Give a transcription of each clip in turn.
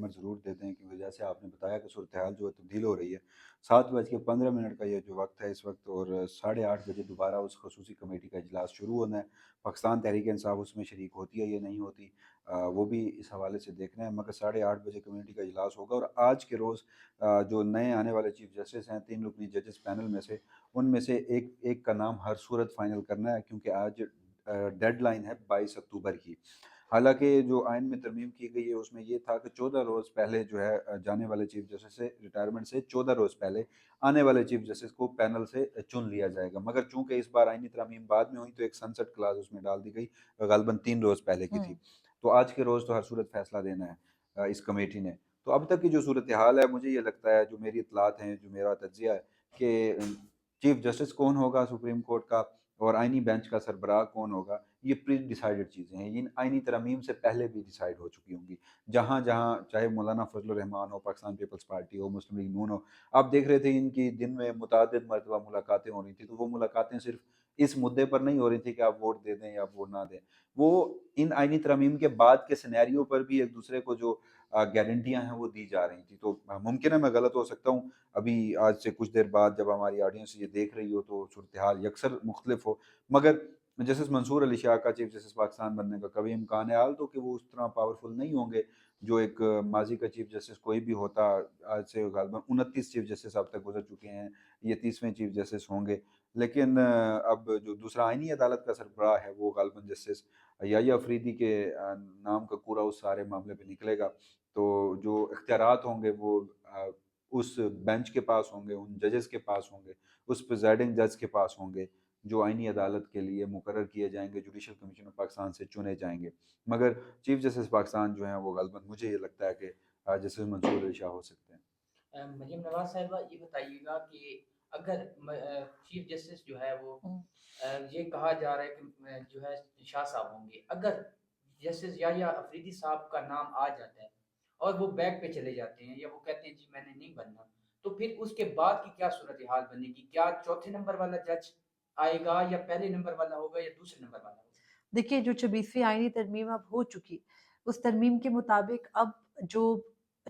Disclaimer ज़रूर दे दें कि जैसे आपने बताया कि सूरत हाल जो है तब्दील हो रही है। 7:15 का ये जो वक़्त है इस वक़्त, और साढ़े 8 बजे दोबारा उस खसूसी कमेटी का इजलास शुरू होना है। पाकिस्तान तहरीक-ए-इंसाफ उसमें शरीक होती है या नहीं होती, वो भी इस हवाले से देखना है। मगर साढ़े 8 बजे कमेटी का इजलास होगा, और आज के रोज़ जो नए आने वाले चीफ़ जस्टिस हैं 3 रुकनी जजेस पैनल में से, उनमें से एक एक का नाम हर सूरत फ़ाइनल करना है, क्योंकि आज डेडलाइन है 22 अक्टूबर की। हालाँकि जो आइन में तरमीम की गई है उसमें ये था कि 14 रोज़ पहले जो है जाने वाले चीफ़ जस्टिस से रिटायरमेंट से 14 रोज़ पहले आने वाले चीफ़ जस्टिस को पैनल से चुन लिया जाएगा। मगर चूँकि इस बार आइनी तरमीम बाद में हुई तो एक सनसेट क्लॉज़ उसमें डाल दी गई, ग़ालिबन 3 रोज़ पहले की थी। हुँ। तो आज के रोज़ तो हर सूरत फ़ैसला देना है इस कमेटी ने। तो अब तक की जो सूरत-ए-हाल है, मुझे ये लगता है, जो मेरी इत्तलात हैं, जो मेरा तज्ज़िया है कि चीफ़ जस्टिस कौन होगा सुप्रीम कोर्ट का और आइनी बेंच का सरबराह कौन होगा, ये प्री डिसाइडेड चीज़ें हैं। इन आइनी तरमीम से पहले भी डिसाइड हो चुकी होंगी। जहाँ-जहाँ चाहे मौलाना फज़ल रहमान हो, पाकिस्तान पीपल्स पार्टी हो, मुस्लिम लीग नून हो, आप देख रहे थे इनकी दिन में मुतअद्दिद मरतबा मुलाकातें हो रही थी। तो वो मुलाकातें सिर्फ़ इस मुद्दे पर नहीं हो रही थी कि आप वोट दे दें या वोट ना दें। वो इन आइनी तरमीम के बाद के सिनेरियो पर भी एक-दूसरे को जो गारंटियाँ हैं वो दी जा रही थी। तो मुमकिन है मैं गलत हो सकता हूँ। अभी आज से कुछ देर बाद जब हमारी ऑडियंस ये देख रही हो तो सूरत-ए-हाल यकसर मुख्तलिफ हो। मगर जस्टिस मंसूर अली शाह का चीफ जस्टिस पाकिस्तान बनने का कभी इम्कान है हाल तो कि वो उस तरह पावरफुल नहीं होंगे जो एक माजी का चीफ जस्टिस कोई भी होता। आज से गालिबन 29 चीफ जस्टिस अब तक गुजर चुके हैं, ये 30वें चीफ जस्टिस होंगे। लेकिन अब जो दूसरा आइनी अदालत का सरबराह है वो गालिबन जस्टिस याह्या अफरीदी के नाम का कूड़ा उस सारे मामले पे निकलेगा। तो जो इख्तियारात होंगे वो उस बेंच के पास होंगे, उन जजेस के पास होंगे, उस प्रिजाइडिंग जज के पास होंगे, जो आइनी अदालत के लिए मुकर्रर किए जाएँगे, जुडिशल कमीशन ऑफ पाकिस्तान से चुने जाएँगे। मगर चीफ जस्टिस पाकिस्तान जो हैं वो ग़ालिबन मुझे ये लगता है कि जस्टिस मंसूर अली शाह हो सकते हैं। मरीम नवाज़ साहिबा ये बताइएगा कि अगर चीफ जस्टिस जो है वो ये कहा जा रहा है कि जो है शाह साहब होंगे। अगर जस्टिस याह्या अफरीदी साहब का नाम आ जाता है और वो बैक पे चले जाते हैं या वो कहते हैं जी मैंने नहीं बनना, तो फिर उसके बाद की क्या सूरत-ए-हाल बनेगी? क्या चौथे नंबर वाला जज आएगा या पहले नंबर वाला होगा या दूसरे नंबर वाला होगा? देखिए, जो 26वीं आईनी तरमीम अब हो चुकी, उस तरमीम के मुताबिक अब जो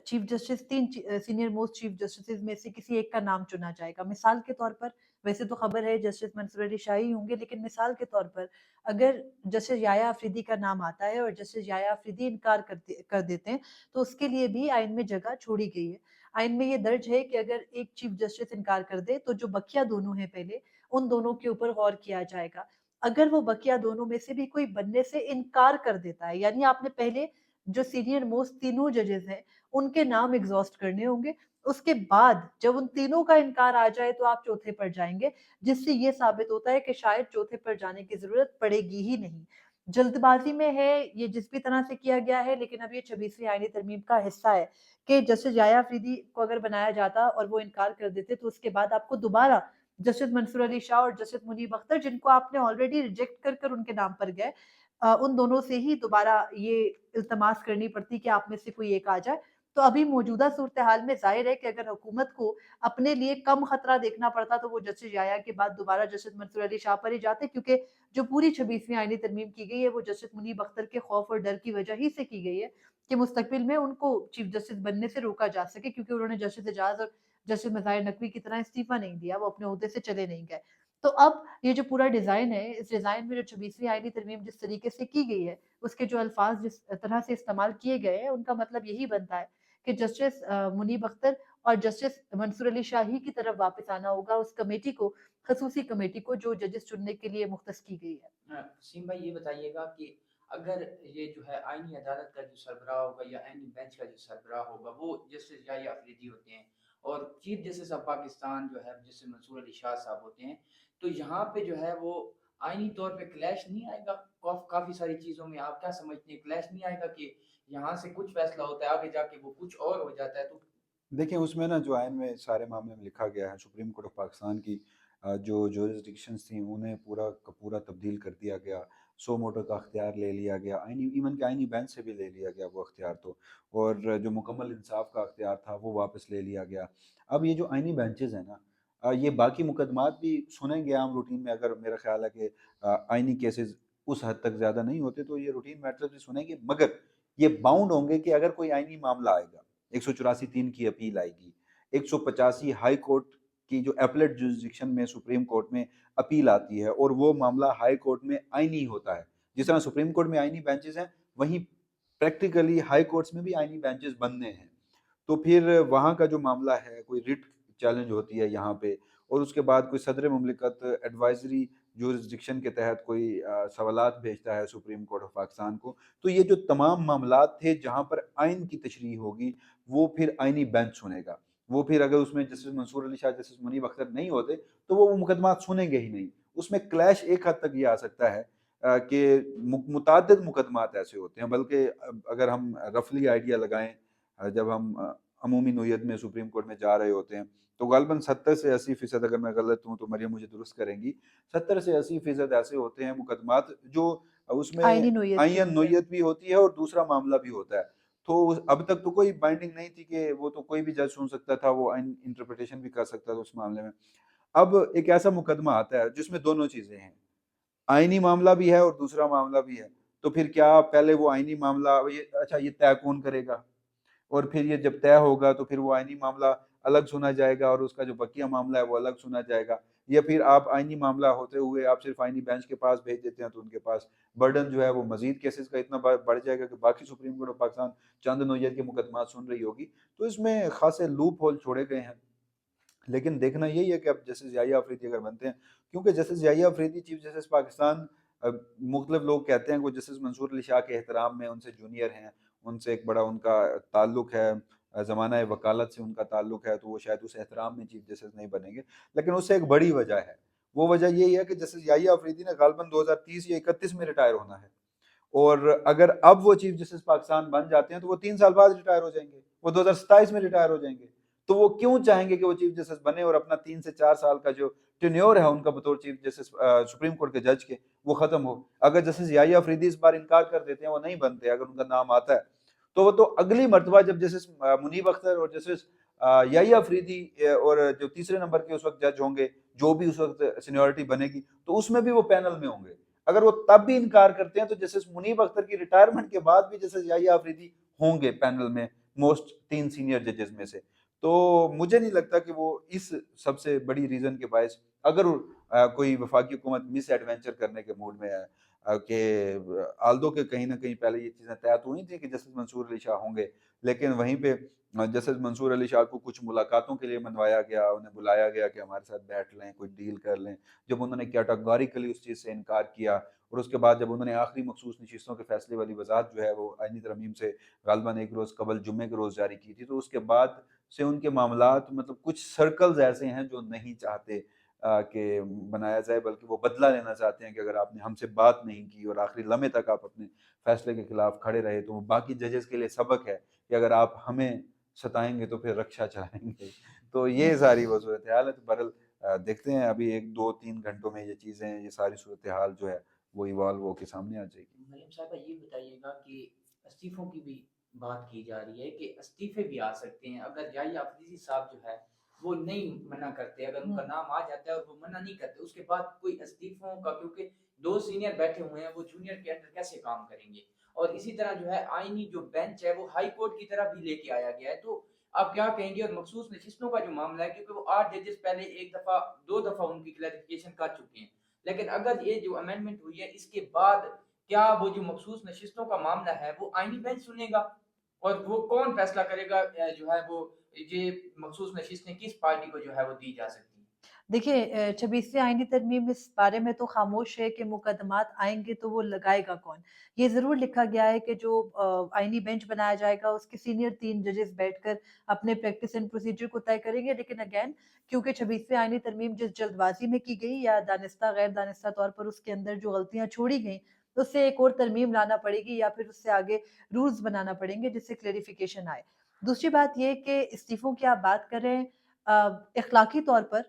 chief justice 3 senior most chief justices में से किसी एक का नाम चुना जाएगा। मिसाल के तौर पर वैसे तो खबर है जस्टिस मंसूर अली शाह ही होंगे, लेकिन मिसाल के तौर पर अगर जस्टिस याह्या अफरीदी का नाम आता है और जस्टिस याह्या अफरीदी इनकार कर देते हैं, तो उसके लिए भी आइन में जगह छोड़ी गई है। आइन में ये दर्ज है कि अगर एक चीफ जस्टिस इनकार कर दे, तो जो बकिया दोनों हैं पहले, उन दोनों के ऊपर गौर किया जाएगा। अगर वो बकिया दोनों में से भी कोई बनने से इनकार कर देता है, यानी आपने पहले जो सीनियर मोस्ट तीनों जजेस हैं, उनके नाम एग्ज़ॉस्ट करने होंगे। उसके बाद जब उन तीनों का इनकार आ जाए तो आप चौथे पर जाएँगे, जिससे ये साबित होता है कि शायद चौथे पर जाने की ज़रूरत पड़ेगी ही नहीं। जल्दबाज़ी में है, ये जिस भी तरह से किया गया है, लेकिन अब ये 26वीं आईनी तरमीम का हिस्सा है कि जस्टिस याह्या अफरीदी को अगर बनाया जाता और वो इनकार कर देते, तो उसके बाद आपको दोबारा जस्टिस मंसूर अली शाह और जस्टिस मुनीब अख्तर, जिनको आपने ऑलरेडी रिजेक्ट कर उनके नाम पर गए, उन दोनों से ही दोबारा ये इल्तमास करनी पड़ती कि आप में से कोई एक आ जाए। तो अभी मौजूदा सूरत-ए-हाल में ज़ाहिर है कि अगर हुकूमत को अपने लिए कम खतरा देखना पड़ता तो वो जस्टिस याह्या के बाद दोबारा जस्टिस मंसूर अली शाह पर ही जाते, क्योंकि जो पूरी 26वीं आईनी तरमीम की गई है वो जस्टिस मुनीब अख्तर के खौफ और डर की वजह ही से की गई है कि मुस्तकबिल में उनको चीफ जस्टिस बनने से रोका जा सके, क्योंकि उन्होंने जस्टिस एजाज और जस्टिस मज़ाहिर नकवी की तरह इस्तीफ़ा नहीं दिया, वो अपने ओहदे से चले नहीं गए। तो अब ये जो पूरा डिज़ाइन है, इस डिज़ाइन में जो 26वीं आईनी तरमीम जिस तरीके से की गई है, उसके जो अल्फ़ाज़ जिस तरह से इस्तेमाल किए गए हैं, उनका मतलब यही बनता है कि जस्टिस मुनीब अख्तर और जस्टिस मंसूर अली शाह ही की तरफ वापस आना होगा उस कमेटी को, खसूसी कमेटी को जो जजेस चुनने के लिए मुख्तस की गई है। सीम भाई ये बताइएगा कि अगर ये जो है आईनी अदालत का जो सरबराह होगा या आईनी बेंच का जो सरबराह होगा वो जस्टिस याह्या अफरीदी होते हैं और चीफ जस्टिस ऑफ पाकिस्तान जो है जस्टिस मंसूर अली शाह साहब होते हैं, तो यहाँ पे जो है वो आईनी तौर पे क्लैश नहीं आएगा? काफ़ी सारी चीज़ों में आप क्या समझते हैं, क्लैश नहीं आएगा कि यहाँ से कुछ फैसला होता है, आगे जाके वो कुछ और हो जाता है? तो देखिए, उसमें ना जो आइन में सारे मामले में लिखा गया है, सुप्रीम कोर्ट ऑफ पाकिस्तान की जो जुरिसडिक्शंस थी उन्हें पूरा का पूरा तब्दील कर दिया गया। सो मोटो का अख्तियार ले लिया गया, आइनी इवन कि आइनी बेंच से भी ले लिया गया वो अख्तियार तो। और जो मुकम्मल इंसाफ का अख्तियार था वो वापस ले लिया गया। अब ये जो आइनी बेंचेज़ हैं ना, ये बाकी मुकदमात भी सुनेंगे आम रूटीन में, अगर मेरा ख़्याल है कि आइनी केसेज़ उस हद तक ज़्यादा नहीं होते तो ये रूटीन मैटर्स भी सुनेंगे, मगर ये बाउंड होंगे कि अगर कोई आइनी मामला आएगा 184(3) की अपील आएगी, 185 हाई कोर्ट की जो एपलेट जुरिसडिक्शन में सुप्रीम कोर्ट में अपील आती है और वो मामला हाई कोर्ट में आईनी होता है। जिस तरह सुप्रीम कोर्ट में आईनी बेंचेस हैं, वहीं प्रैक्टिकली हाई कोर्ट्स में भी आईनी बेंचेस बनने हैं। तो फिर वहाँ का जो मामला है, कोई रिट चैलेंज होती है यहाँ पे, और उसके बाद कोई सदर मुमलिकत एडवाइजरी जुरिसडिक्शन के तहत कोई सवालात भेजता है सुप्रीम कोर्ट ऑफ पाकिस्तान को। तो ये जो तमाम मामलात थे जहाँ पर आइन की तशरीह होगी, वो फिर आइनी बेंच सुनेगा। वो फिर अगर उसमें जस्टिस मंसूर अली शाह, जस्टिस मुनीब अख्तर नहीं होते, तो वो मुकदमात सुनेंगे ही नहीं। उसमें क्लैश एक हद तक ये आ सकता है कि मुतअद्दिद मुकदमात ऐसे होते हैं, बल्कि अगर हम रफली आइडिया लगाएं, जब हम अमूमी नोयत में सुप्रीम कोर्ट में जा रहे होते हैं, तो गालिबन 70 से 80%, अगर मैं गलत हूँ तो मरियम मुझे दुरुस्त करेंगी, 70 से 80% ऐसे होते हैं मुकदमात जो आईनी उसमें नोयत के आईन होते हैं। नोयत भी होती है और दूसरा मामला भी होता है। तो अब तक तो कोई बाइंडिंग नहीं थी कि वो तो कोई भी जज सुन सकता था, वो आइन इंटरप्रिटेशन भी कर सकता था उस मामले में। अब एक ऐसा मुकदमा आता है जिसमें दोनों चीजें हैं, आईनी मामला भी है और दूसरा मामला भी है। तो फिर क्या पहले वो आईनी मामला, ये अच्छा, ये तय कौन करेगा? और फिर ये जब तय होगा तो फिर वो आईनी मामला अलग सुना जाएगा और उसका जो बकिया मामला है वो अलग सुना जाएगा, या फिर आप आईनी मामला होते हुए आप सिर्फ आईनी बेंच के पास भेज देते हैं, तो उनके पास बर्डन जो है वो मजीद केसेस का इतना बढ़ जाएगा कि बाकी सुप्रीम कोर्ट ऑफ पाकिस्तान चंद नोयत के मुकदमा सुन रही होगी। तो इसमें खासे लूप होल छोड़े गए हैं। लेकिन देखना यही है कि अब जस्टिस याहिया अफरीदी अगर बनते हैं, क्योंकि justice Yahya Afridi chief justice Pakistan, मुख्तलिफ लोग कहते हैं वो जस्टिस मंसूर अली शाह के एहतराम में उनसे जूनियर हैं, उनसे एक बड़ा उनका ताल्लुक है, ज़माना वकालत से उनका ताल्लुक है, तो वो शायद उस एहतराम में चीफ जस्टिस नहीं बनेंगे। लेकिन उससे एक बड़ी वजह है, वो वजह यही है कि जस्टिस याहिया अफरीदी ने गालिबन 2030 या 31 में रिटायर होना है, और अगर अब वो चीफ जस्टिस पाकिस्तान बन जाते हैं तो वो 3 साल बाद रिटायर हो जाएंगे, वो 2027 में रिटायर हो जाएंगे। तो वो क्यों चाहेंगे कि वो चीफ जस्टिस बने और अपना 3 से 4 साल का जो टेन्योर है उनका बतौर चीफ जस्टिस सुप्रीम कोर्ट के जज के, वो खत्म हो? अगर जस्टिस याहिया अफरीदी इस बार इनकार कर देते हैं, वो नहीं बनते, अगर उनका नाम आता है, तो वो तो अगली मरतबा जब जस्टिस मुनीब अख्तर और जस्टिस याहिया अफरीदी और जो तीसरे नंबर के उस वक्त जज होंगे, जो भी उस वक्त सीनियोरिटी बनेगी, तो उसमें भी वो पैनल में होंगे। अगर वो तब भी इनकार करते हैं, तो जस्टिस मुनीब अख्तर की रिटायरमेंट के बाद भी जस्टिस याहिया अफरीदी होंगे पैनल में, मोस्ट 3 सीनियर जजेस में से। तो मुझे नहीं लगता कि वो इस सबसे बड़ी रीजन के बायस, अगर कोई वफाकी हुकूमत मिस एडवेंचर करने के मूड में है, कि आल्दो के कहीं ना कहीं पहले ये चीज़ें तय तो हुई थी कि जस्टिस मंसूर अली शाह होंगे, लेकिन वहीं पे जस्टिस मंसूर अली शाह को कुछ मुलाकातों के लिए मनवाया गया, उन्हें बुलाया गया कि हमारे साथ बैठ लें, कोई डील कर लें। जब उन्होंने कैटेगोरिकली उस चीज़ से इनकार किया, और उसके बाद जब उन्होंने आखिरी मखसूस नशिस्तों के फैसले वाली वजाहत जो है वो आईनी तरमीम से गालिबन एक रोज़ कबल जुम्मे के रोज़ जारी की थी, तो उसके बाद से उनके मामलात, मतलब कुछ सर्कल्स ऐसे हैं जो नहीं चाहते कि बनाया जाए, बल्कि वो बदला लेना चाहते हैं कि अगर आपने हमसे बात नहीं की और आखिरी लम्हे तक आप अपने फैसले के खिलाफ खड़े रहे, तो वो बाकी जजेस के लिए सबक है कि अगर आप हमें सताएंगे तो फिर रक्षा चलाएंगे। तो ये सारी वो सूरत हाल है। तो बहरहाल देखते हैं, अभी 1 2 3 घंटों में ये चीज़ें, ये सारी सूरत हाल जो है वो इवॉल्व होकर सामने आ जाएगी। मरियम साहबा ये बताइएगा कि इस्तीफों की भी बात की जा रही है कि इस्तीफे भी आ सकते हैं अगर याहिया अफरीदी साहब जो है वो नहीं मना करते, अगर उनका नाम आ जाता है और वो मना नहीं करते, उसके बाद कोई इस्तीफों का, क्योंकि दो सीनियर बैठे हुए हैं, वो जूनियर के अंडर कैसे काम करेंगे? और इसी तरह जो है आईनी जो बेंच है वो हाई कोर्ट की तरह भी लेके आया गया है, तो आप क्या कहेंगे? और मखसूस नशिस्तों का जो मामला है, क्योंकि वो 8 जजेस पहले एक दफा, दो दफा उनकी क्लैरिफिकेशन कर चुके हैं, लेकिन अगर ये जो अमेंडमेंट हुई है इसके बाद क्या वो जो मखसूस नशिस्तों का मामला है वो आईनी बेंच सुनेगा? और वो कौन फैसला करेगा जो है वो ये मखसूस नशिस्तें किस पार्टी को जो है वो दी जा सकती हैं? देखिए 26वीं आईनी तरमीम इस बारे में तो खामोश है कि मुकदमात आएंगे तो वो लगाएगा कौन। ये ज़रूर लिखा गया है कि जो आईनी बेंच बनाया जाएगा उसके सीनियर 3 जजेस बैठकर अपने प्रैक्टिस एंड प्रोसीजर को तय करेंगे। लेकिन अगेन, क्योंकि 26वीं आईनी तरमीम जिस जल्दबाजी में की गई या दानिस्ता गैर दानिस्ता तौर पर उसके अंदर जो गलतियां छोड़ी गई, तो उससे एक और तरमीम लाना पड़ेगी या फिर उससे आगे रूल्स बनाना पड़ेंगे जिससे क्लेरिफिकेशन आए। दूसरी बात ये कि इस्तीफों की आप बात कर रहे हैं, इखलाकी तौर पर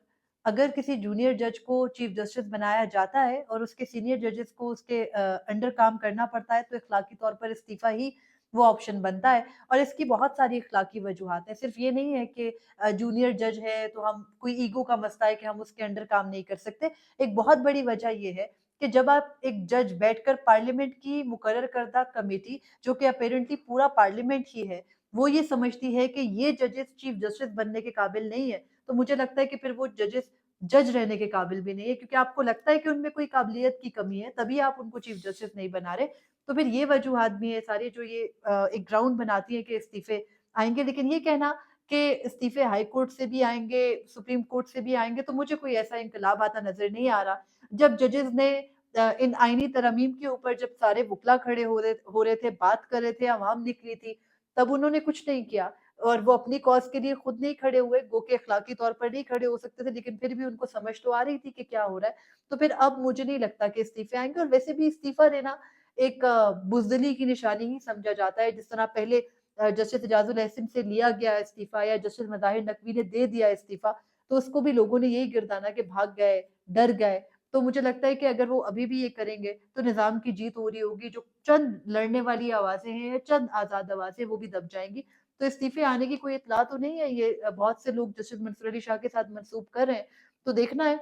अगर किसी जूनियर जज को चीफ जस्टिस बनाया जाता है और उसके सीनियर जजेस को उसके अंडर काम करना पड़ता है, तो इखलाकी तौर पर इस्तीफा ही वो ऑप्शन बनता है। और इसकी बहुत सारी इखलाकी वजूहात हैं, सिर्फ ये नहीं है कि जूनियर जज है तो हम कोई ईगो का मसला है कि हम उसके अंडर काम नहीं कर सकते। एक बहुत बड़ी वजह ये है कि जब आप एक जज बैठकर पार्लियामेंट की मुकर्रर करदा कमेटी, जो कि अपेरेंटली पूरा पार्लियामेंट ही है, वो ये समझती है कि ये जजेस चीफ जस्टिस बनने के काबिल नहीं है, तो मुझे लगता है कि फिर वो जजेस जज रहने के काबिल भी नहीं है, क्योंकि आपको लगता है कि उनमें कोई काबिलियत की कमी है, तभी आप उनको चीफ जस्टिस नहीं बना रहे। तो फिर ये वजूहात भी हैं सारी, जो ये एक ग्राउंड बनाती है कि इस्तीफे आएँगे। लेकिन ये कहना कि इस्तीफे हाई कोर्ट से भी आएँगे, सुप्रीम कोर्ट से भी आएँगे, तो मुझे कोई ऐसा इंकलाब आता नज़र नहीं आ रहा। जब जजेस ने इन आईनी तरमीम के ऊपर जब सारे वुकला खड़े हो रहे थे, बात कर रहे थे, अवाम निकली थी, तब उन्होंने कुछ नहीं किया और वो अपनी कॉज़ के लिए खुद नहीं खड़े हुए, गो के अखलाकी तौर पर नहीं खड़े हो सकते थे, लेकिन फिर भी उनको समझ तो आ रही थी कि क्या हो रहा है। तो फिर अब मुझे नहीं लगता कि इस्तीफे आएँगे, और वैसे भी इस्तीफा देना एक बुज़दिली की निशानी ही समझा जाता है। जिस तरह पहले जस्टिस एजाजुल एहसन से लिया गया इस्तीफा, या जस्टिस मज़ाहिर नकवी ने दे दिया इस्तीफा, तो उसको भी लोगों ने यही गिरदाना कि भाग गए, डर गए। तो मुझे लगता है कि अगर वो अभी भी ये करेंगे, तो निज़ाम की जीत हो रही होगी, जो चंद लड़ने वाली आवाज़ें हैं या चंद आज़ाद आवाज़ें, वो भी दब जाएँगी। तो इस्तीफे आने की कोई इत्तला तो नहीं है, ये बहुत से लोग जस्टिस मंसूर अली शाह के साथ मनसूब कर रहे हैं। तो देखना है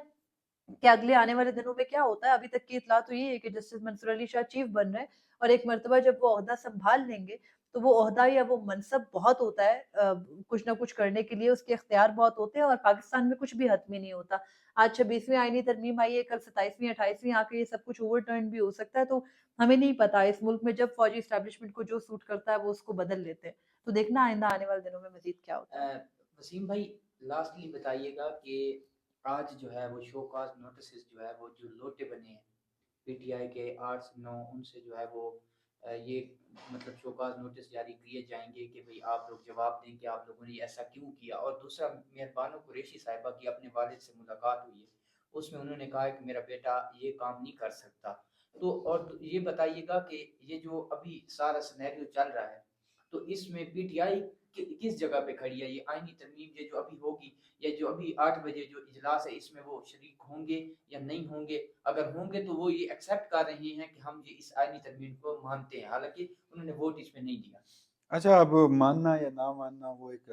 कि अगले आने वाले दिनों में क्या होता है। अभी तक की इत्तला तो ये है कि जस्टिस मंसूर अली शाह चीफ बन रहे हैं, और एक मर्तबा जब वो ओहदा सँभाल लेंगे, तो वो ओहदा या वो मनसब बहुत होता है, कुछ ना कुछ करने के लिए उसके इख्तियार बहुत होते हैं, और पाकिस्तान में कुछ भी हतमी नहीं होता। आज 26वीं आईनी तरमीम आई है, कल 27वीं 28वीं आके ये सब कुछ ओवरटर्न भी हो सकता है, तो हमें नहीं पता। इस मुल्क में जब फौजी एस्टेब्लिशमेंट को जो सूट करता है, वो उसको बदल लेते हैं। तो देखना आइंदा आने वाले दिनों में मज़ीद क्या होता है। वसीम भाई, लास्टली बताइएगा कि आज जो है वो शो काज नोटिस जो है वो जो लोटे बने हैं पीटीआई के 8 से 9, उनसे जो है वो ये मतलब शोकाज नोटिस जारी किए जाएंगे कि भाई आप लोग जवाब दें कि आप लोगों ने ऐसा क्यों किया। और दूसरा, मेहरबानो कुरैशी साहिबा की अपने वालिद से मुलाकात हुई है, उसमें उन्होंने कहा है कि मेरा बेटा ये काम नहीं कर सकता। तो और ये बताइएगा कि ये जो अभी सारा सिनेरियो चल रहा है, तो इसमें पीटीआई किस जगह पे खड़ी है? ये आईनी तरमीम ये जो अभी होगी, या जो अभी 8 बजे जो इजलास है, इसमें वो शरीक होंगे या नहीं होंगे? अगर होंगे तो वो ये एक्सेप्ट कर रहे हैं कि हम ये इस आईनी तरमीम को मानते हैं, हालांकि उन्होंने वोट इसमें नहीं दिया। अच्छा, अब मानना या ना मानना वो एक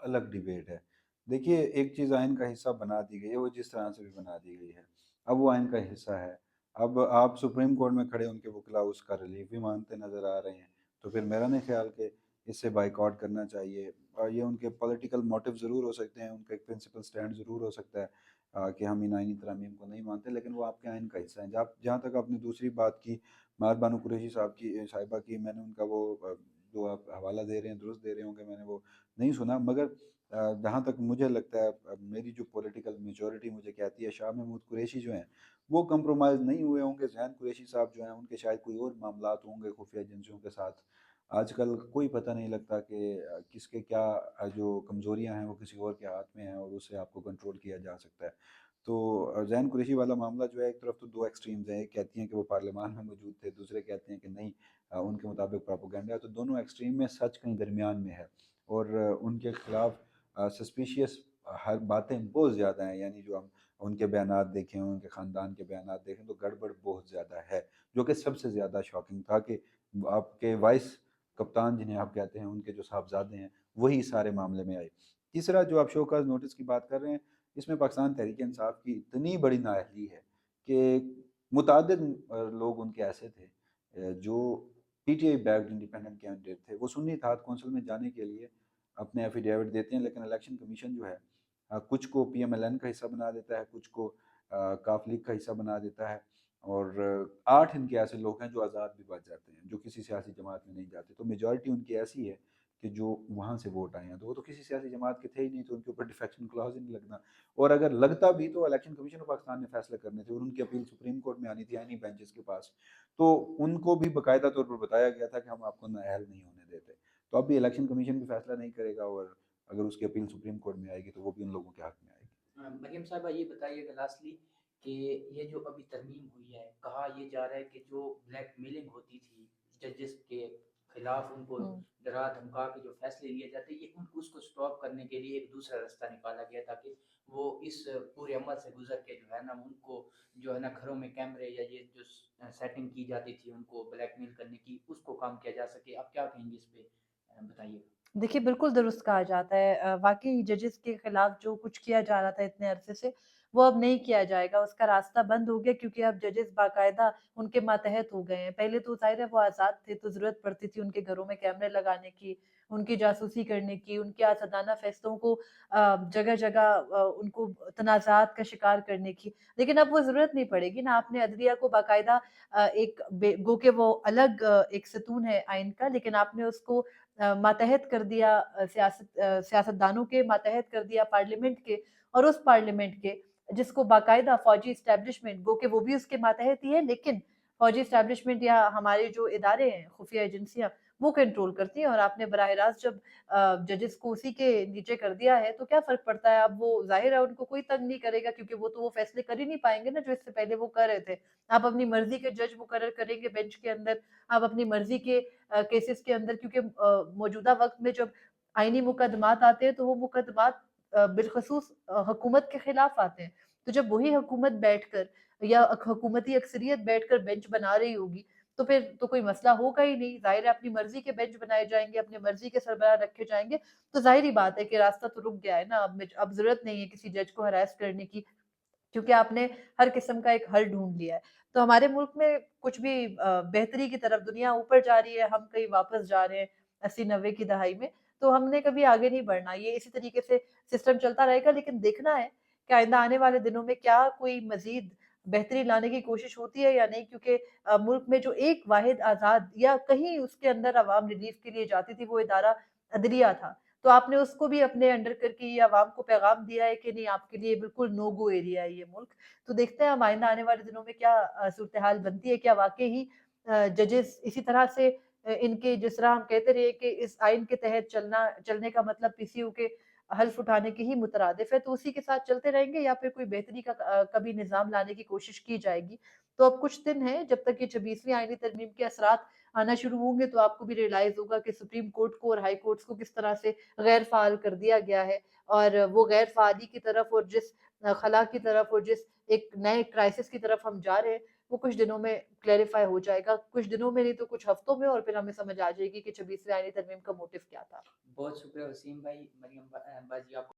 अलग डिबेट है। देखिए, एक चीज़ आइन का हिस्सा बना दी गई है, वो जिस तरह से भी बना दी गई है, अब वो आइन का हिस्सा है। अब आप सुप्रीम कोर्ट में खड़े उनके वकील उसका रिलीफ भी मांगते नज़र आ रहे हैं, तो फिर मेरा नहीं ख्याल कि इससे बाइकआउट करना चाहिए। और ये उनके पॉलिटिकल मोटिव ज़रूर हो सकते हैं, उनका एक प्रिंसिपल स्टैंड ज़रूर हो सकता है कि हम इन आइनी तरमीम को नहीं मानते, लेकिन वो आपके आइन का हिस्सा है। जहाँ तक आपने दूसरी बात की, बानो कुरैशी साहब की साहिबा की, मैंने उनका वो जो आप हवाला दे रहे हैं दुरुस्त दे रहे होंगे, मैंने वो नहीं सुना। मगर जहाँ तक मुझे लगता है, मेरी जो पॉलिटिकल मेच्योरिटी मुझे कहती है, शाह महमूद कुरैशी जो हैं वो कंप्रोमाइज़ नहीं हुए होंगे। जैन कुरैशी साहब जो हैं उनके शायद कोई और मामलात होंगे खुफिया एजेंसियों के साथ। आजकल कोई पता नहीं लगता कि किसके क्या जो कमज़ोरियाँ हैं वो किसी और के हाथ में हैं और उससे आपको कंट्रोल किया जा सकता है। तो जैन कुरैशी वाला मामला जो है, एक तरफ तो दो एक्सट्रीम्स हैं, एक कहती हैं कि वो पार्लियामान में मौजूद थे, दूसरे कहते हैं कि नहीं, उनके मुताबिक प्रोपेगेंडा है। तो दोनों एक्सट्रीम में सच कहीं दरमियान में है, और उनके खिलाफ सस्पिशियस हर बातें बहुत ज़्यादा हैं। यानी जो हम उनके बयानात देखें, उनके ख़ानदान के बयानात देखें, तो गड़बड़ बहुत ज़्यादा है। जो कि सबसे ज़्यादा शॉकिंग था कि आपके वाइस कप्तान जिन्हें आप कहते हैं, उनके जो साहबजादे हैं, वही सारे मामले में आए। तीसरा, जो आप शोकॉज़ नोटिस की बात कर रहे हैं, इसमें पाकिस्तान तहरीक इंसाफ की इतनी बड़ी नाअहली है कि मुतअद्दिद लोग उनके ऐसे थे जो पीटीआई बैक्ड इंडिपेंडेंट कैंडिडेट थे। वो सुन्नी इत्तेहाद कौंसिल में जाने के लिए अपने एफिडेविट देते हैं, लेकिन इलेक्शन कमीशन जो है कुछ को पीएमएलएन का हिस्सा बना देता है, कुछ को काफ लीग का हिस्सा बना देता है, और 8 इनके ऐसे लोग हैं जो आज़ाद भी बच जाते हैं, जो किसी सियासी जमात में नहीं जाते। तो मेजॉरिटी उनकी ऐसी है कि जो वहाँ से वोट आए हैं, तो वो तो किसी सियासी जमात के थे ही नहीं, तो उनके ऊपर डिफेक्शन क्लॉज ही नहीं लगना। और अगर लगता भी तो इलेक्शन कमीशन ऑफ पाकिस्तान ने फैसला करने थे, और उनकी अपील सुप्रीम कोर्ट में आनी थी आईनी बेंचेस के पास। तो उनको भी बाकायदा तौर पर बताया गया था कि हम आपको नाअहल नहीं होने देते। तो अब भी इलेक्शन कमीशन भी फैसला नहीं करेगा, और अगर उसकी अपील सुप्रीम कोर्ट में आएगी तो वो भी उन लोगों के हक में आएगी। मरियम साहबा, ये बताइएगा लास्टली कि ये जो अभी तरमीम हुई है, कहा ये जा रहा है कि जो ब्लैकमेलिंग होती थी जजेस के खिलाफ, उनको हुँ। डरा धमका के जो फैसले लिए जाते, ये उसको स्टॉप करने के लिए एक दूसरा रास्ता निकाला गया, ताकि वो इस पूरे अमल से गुजर के जो है ना, उनको जो है ना घरों में कैमरे या ये जो सेटिंग की जाती थी उनको ब्लैकमेल करने की, उसको काम किया जा सके। आप क्या कहेंगे इस पे, बताइएगा। देखिए, बिल्कुल दुरुस्त कहा जाता है। वाक़ई जजेस के खिलाफ जो कुछ किया जा रहा था इतने अरसे से, वो अब नहीं किया जाएगा, उसका रास्ता बंद हो गया क्योंकि अब जजेस बाकायदा उनके मातहत हो गए हैं। पहले तो ज़ाहिर है वो आज़ाद थे, तो ज़रूरत पड़ती थी उनके घरों में कैमरे लगाने की, उनकी जासूसी करने की, उनके आज़ादाना फ़ैसलों को जगह-जगह उनको तनाज़ात का शिकार करने की। लेकिन अब वो ज़रूरत नहीं पड़ेगी ना, आपने अदलिया को बाकायदा एक गो के वो अलग एक सतून है आइन का, लेकिन आपने उसको मातहत कर दिया सियासतदानों के मातहत कर दिया पार्लियामेंट के, और उस पार्लियामेंट के जिसको बाकायदा फ़ौजी एस्टेब्लिशमेंट गो के वो भी उसके मातहत ही है, लेकिन फ़ौजी एस्टेब्लिशमेंट या हमारे जो इदारे हैं, खुफिया एजेंसियाँ, वो कंट्रोल करती हैं, और आपने बराह रास्त जब जजेस को उसी के नीचे कर दिया है, तो क्या फ़र्क पड़ता है? अब वो ज़ाहिर है उनको कोई तंग नहीं करेगा क्योंकि वो तो वो फ़ैसले कर ही नहीं पाएँगे ना जो इससे पहले वो कर रहे थे। आप अपनी मर्ज़ी के जज मुकर्रर करेंगे बेंच के अंदर, आप अपनी मर्ज़ी के केसेस के अंदर, क्योंकि मौजूदा वक़्त में जब आईनी मुकदमात आते हैं, तो वो मुकदमात बिलख़ुसूस हुकूमत के खिलाफ आते हैं। तो जब वही हुकूमत बैठकर या हुकूमती अक्सरियत बैठकर बेंच बना रही होगी, तो फिर तो कोई मसला होगा ही नहीं। ज़ाहिर है अपनी मर्ज़ी के बेंच बनाए जाएँगे, अपनी मर्ज़ी के सरबराह रखे जाएँगे, तो ज़ाहिर-सी बात है कि रास्ता तो रुक गया है ना, अब ज़रूरत नहीं है किसी जज को हरास करने की, क्योंकि आपने हर किस्म का एक हल ढूँढ लिया है। तो हमारे मुल्क में कुछ भी बेहतरी की तरफ दुनिया ऊपर जा रही है, हम कहीं वापस जा रहे हैं 80-90 की दहाई में, तो हमने कभी आगे नहीं बढ़ना। ये इसी तरीके से सिस्टम चलता रहेगा, लेकिन देखना है कि आइंदा आने वाले दिनों में क्या कोई मज़ीद बेहतरी लाने की कोशिश होती है या नहीं, क्योंकि मुल्क में जो एक वाहिद आज़ाद या कहीं उसके अंदर अवाम रिलीफ़ के लिए जाती थी, वो इदारा अदलिया था। तो आपने उसको भी अपने अंडर करके ये अवाम को पैगाम दिया है कि नहीं, आपके लिए बिल्कुल नो गो एरिया है ये मुल्क। तो देखते हैं हम आइंदा आने वाले दिनों में क्या सूरत-ए-हाल बनती है, क्या वाक़ई ही जजेस इसी तरह से इनके जिस तरह हम कहते रहे कि इस आइन के तहत चलने का मतलब पीसीओ के हल्फ उठाने के ही मुतरादिफ है, तो उसी के साथ चलते रहेंगे या फिर कोई बेहतरी का कभी निज़ाम लाने की कोशिश की जाएगी। तो अब कुछ दिन हैं जब तक ये 26वीं आईनी तरमीम के असरात आना शुरू होंगे, तो आपको भी रियलाइज़ होगा कि सुप्रीम कोर्ट को और हाई कोर्ट्स को किस तरह से गैर फ़ाल कर दिया गया है, और वो गैर फ़ाली की तरफ और जिस खला की तरफ और जिस एक नए क्राइसिस की तरफ हम जा रहे हैं, वो कुछ दिनों में क्लैरिफ़ाई हो जाएगा। कुछ दिनों में नहीं तो कुछ हफ्तों में, और फिर हमें समझ आ जाएगी कि 26वीं आईनी तरमीम का मोटिव क्या था। बहुत शुक्रिया वसीम भाई, मरियम बाजी, आपको